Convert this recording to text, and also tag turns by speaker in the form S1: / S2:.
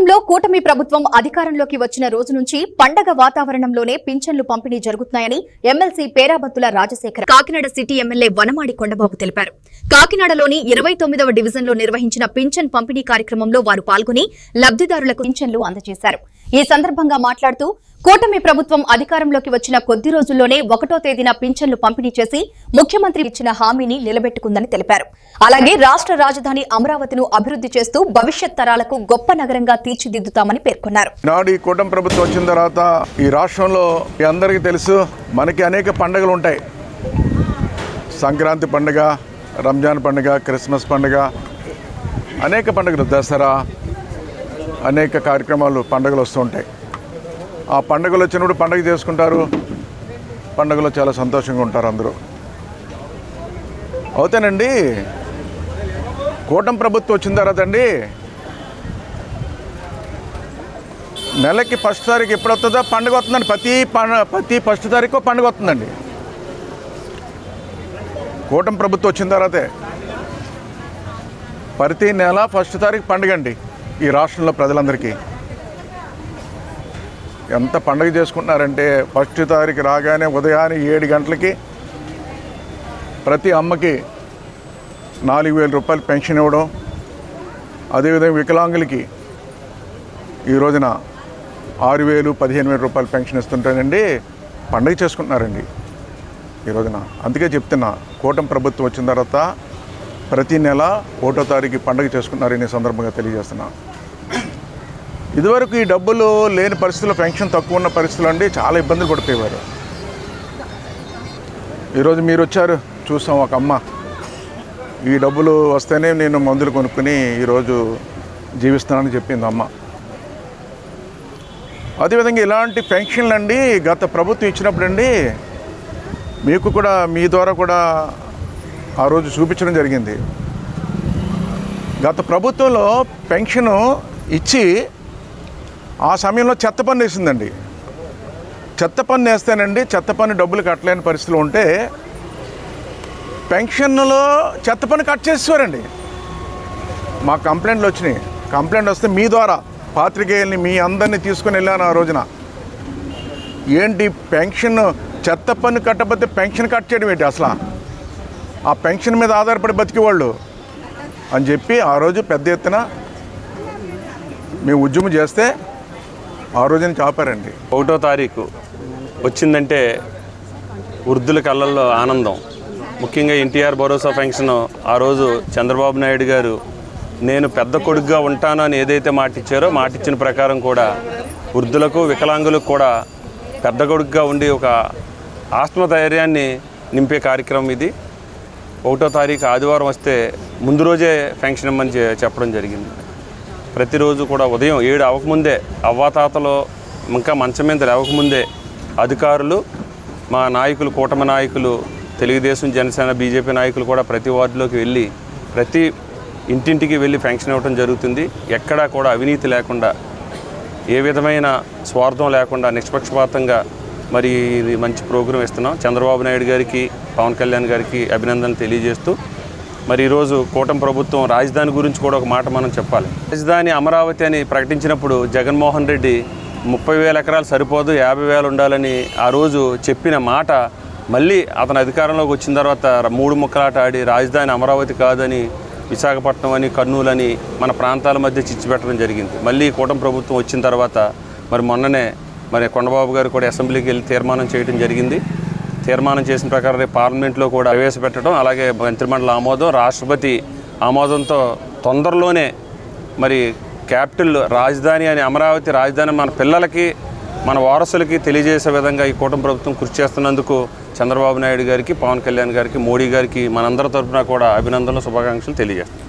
S1: రాష్ట్రంలో కూటమి ప్రభుత్వం అధికారంలోకి వచ్చిన రోజు నుంచి పండగ వాతావరణంలోనే పింఛన్లు పంపిణీ జరుగుతున్నాయని MLC Perabathula Rajasekhar Kakinada city MLA Vanamadi Kondababu తెలిపారు. కాకినాడలోని 29వ డివిజన్లో నిర్వహించిన పింఛన్ పంపిణీ కార్యక్రమంలో వారు పాల్గొని లబ్దిదారులకు పింఛన్లు అందజేశారు. ఈ సందర్భంగా మాట్లాడుతూ కూటమి ప్రభుత్వం అధికారంలోకి వచ్చిన కొద్ది రోజుల్లోనే 1వ తేదీన పింఛన్లు పంపిణీ చేసి ముఖ్యమంత్రి ఇచ్చిన హామీని నిలబెట్టుకుందని తెలిపారు. అలాగే రాష్ట్ర రాజధాని అమరావతిను అభివృద్ధి చేస్తూ భవిష్యత్ తరాలకు గొప్ప నగరంగా తీర్చిదిద్దుతామని పేర్కొన్నారు.
S2: నాడు ఈ కూటమి ప్రభుత్వం వచ్చిన తర్వాత ఈ రాష్ట్రంలో అందరికీ తెలుసు, మనకి అనేక పండుగలు ఉంటాయి. సంక్రాంతి పండుగ, రంజాన్ పండుగ, క్రిస్మస్ పండుగ, అనేక పండుగలు, దసరా, అనేక కార్యక్రమాలు, పండుగలు వస్తూ ఉంటాయి. ఆ పండుగలు వచ్చినప్పుడు పండుగ చేసుకుంటారు. పండుగలో చాలా సంతోషంగా ఉంటారు అందరూ. అవుతానండి, కూటమి ప్రభుత్వం వచ్చిన తర్వాత అండి నెలకి ఫస్ట్ తారీఖు ఎప్పుడు వస్తుందో పండుగ వస్తుందండి. ప్రతి ఫస్ట్ తారీఖు పండుగ వస్తుందండి. కూటమి ప్రభుత్వం వచ్చిన తర్వాతే ప్రతి నెల ఫస్ట్ తారీఖు పండుగ అండి. ఈ రాష్ట్రంలో ప్రజలందరికీ ఎంత పండుగ చేసుకుంటున్నారంటే, ఫస్ట్ తారీఖు రాగానే ఉదయాన్నే 7 గంటలకి ప్రతి అమ్మకి 4,000 రూపాయలు పెన్షన్ ఇవ్వడం, అదేవిధంగా వికలాంగులకి ఈ రోజున 6,000, 15,000 రూపాయలు పెన్షన్ ఇస్తుంటానండి. పండుగ చేసుకుంటున్నారండి ఈ రోజున. అందుకే చెప్తున్నా, కూటమి ప్రభుత్వం వచ్చిన తర్వాత ప్రతి నెల 1వ తారీఖు పండుగ చేసుకుంటున్నారని సందర్భంగా తెలియజేస్తున్నా. ఇదివరకు ఈ డబ్బులు లేని పరిస్థితుల్లో, పెన్షన్ తక్కువ ఉన్న పరిస్థితులు అండి చాలా ఇబ్బందులు పడిపోయేవారు. ఈరోజు మీరు వచ్చారు, చూసాం, ఒక అమ్మ ఈ డబ్బులు వస్తేనే నేను మందులు కొనుక్కుని ఈరోజు జీవిస్తానని చెప్పింది అమ్మ. అదేవిధంగా ఇలాంటి పెన్షన్లు అండి గత ప్రభుత్వం ఇచ్చినప్పుడు అండి మీకు కూడా, మీ ద్వారా కూడా ఆ రోజు చూపించడం జరిగింది. గత ప్రభుత్వంలో పెన్షను ఇచ్చి ఆ సమయంలో చెత్త పన్ను వేసిందండి. చెత్త పన్ను వేస్తేనండి, చెత్త పన్ను డబ్బులు కట్టలేని పరిస్థితులు ఉంటే పెన్షన్లో చెత్త పన్ను కట్ చేసేవారండి. మా కంప్లైంట్లు వచ్చినాయి. కంప్లైంట్ వస్తే మీ ద్వారా పాత్రికేయుల్ని, మీ అందరినీ తీసుకుని వెళ్ళాను ఆ రోజున. ఏంటి పెన్షన్, చెత్త పన్ను కట్టకపోతే పెన్షన్ కట్ చేయడం ఏంటి, అసలు ఆ పెన్షన్ మీద ఆధారపడి బతికేవాళ్ళు అని చెప్పి ఆ రోజు పెద్ద ఎత్తున మేము ఉద్యమం చేస్తే ఆ రోజున ఆపారండి.
S3: 1వ తారీఖు వచ్చిందంటే వృద్ధుల కళ్ళల్లో ఆనందం. ముఖ్యంగా ఎన్టీఆర్ భరోసా పెన్షన్ ఆ రోజు చంద్రబాబు నాయుడు గారు నేను పెద్ద కొడుకుగా ఉంటాను అని ఏదైతే మాటిచ్చారో, మాటిచ్చిన ప్రకారం కూడా వృద్ధులకు, వికలాంగులకు కూడా పెద్ద కొడుకుగా ఉండి ఒక ఆత్మధైర్యాన్ని నింపే కార్యక్రమం ఇది. 1వ తారీఖు ఆదివారం వస్తే ముందు రోజే పెన్షన్ ఇమ్మని చెప్పడం జరిగింది. ప్రతిరోజు కూడా ఉదయం 7 అవ్వకముందే, అవ్వాతాతలో ఇంకా మంచం మీద లేవకముందే అధికారులు, మా నాయకులు, కూటమి నాయకులు, తెలుగుదేశం, జనసేన, బీజేపీ నాయకులు కూడా ప్రతి వార్డులోకి వెళ్ళి ప్రతి ఇంటింటికి వెళ్ళి పెన్షన్ ఇవ్వడం జరుగుతుంది. ఎక్కడా కూడా అవినీతి లేకుండా, ఏ విధమైన స్వార్థం లేకుండా నిష్పక్షపాతంగా మరి ఇది మంచి ప్రోగ్రాం ఇస్తున్నాం. చంద్రబాబు నాయుడు గారికి, పవన్ కళ్యాణ్ గారికి అభినందనలు తెలియజేస్తూ, మరి ఈరోజు కూటమి ప్రభుత్వం రాజధాని గురించి కూడా ఒక మాట మనం చెప్పాలి. రాజధాని అమరావతి అని ప్రకటించినప్పుడు జగన్మోహన్ రెడ్డి 30,000 ఎకరాలు సరిపోదు, 50,000 ఉండాలని ఆ రోజు చెప్పిన మాట మళ్ళీ అతను అధికారంలోకి వచ్చిన తర్వాత 3 ముక్కలాట ఆడి రాజధాని అమరావతి కాదని, విశాఖపట్నం అని, కర్నూలు అని మన ప్రాంతాల మధ్య చిచ్చుపెట్టడం జరిగింది. మళ్ళీ కూటమి ప్రభుత్వం వచ్చిన తర్వాత మరి మొన్ననే మరి కొండబాబు గారు కూడా అసెంబ్లీకి వెళ్ళి తీర్మానం చేయడం జరిగింది. తీర్మానం చేసిన ప్రకారం రేపు పార్లమెంట్లో కూడా ప్రవేశపెట్టడం, అలాగే మంత్రిమండలి ఆమోదం, రాష్ట్రపతి ఆమోదంతో తొందరలోనే మరి క్యాపిటల్ రాజధాని అని, అమరావతి రాజధాని మన పిల్లలకి, మన వారసులకి తెలియజేసే విధంగా ఈ కూటమి ప్రభుత్వం కృషి చేస్తున్నందుకు చంద్రబాబు నాయుడు గారికి, పవన్ కళ్యాణ్ గారికి, మోడీ గారికి మనందరి తరఫున కూడా అభినందనలు, శుభాకాంక్షలు తెలియజేస్తాం.